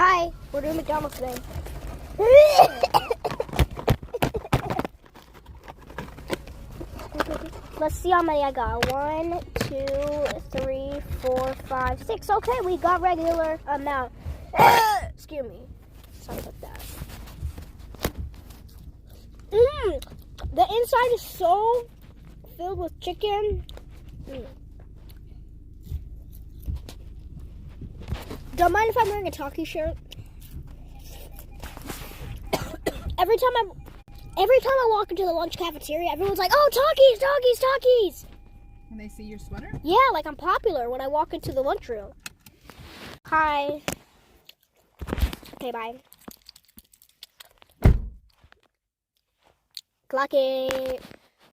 Hi, we're doing McDonald's today. Let's see how many I got. 1, 2, 3, 4, 5, 6. Okay, we got regular amount. Excuse me. Sorry about that. The inside is so filled with chicken. Don't mind if I'm wearing a Taki shirt. Every time I walk into the lunch cafeteria, everyone's like, "Oh, Takis, Takis, Takis!" When they see your sweater? Yeah, like I'm popular when I walk into the lunchroom. Hi. Okay, bye. Clock it.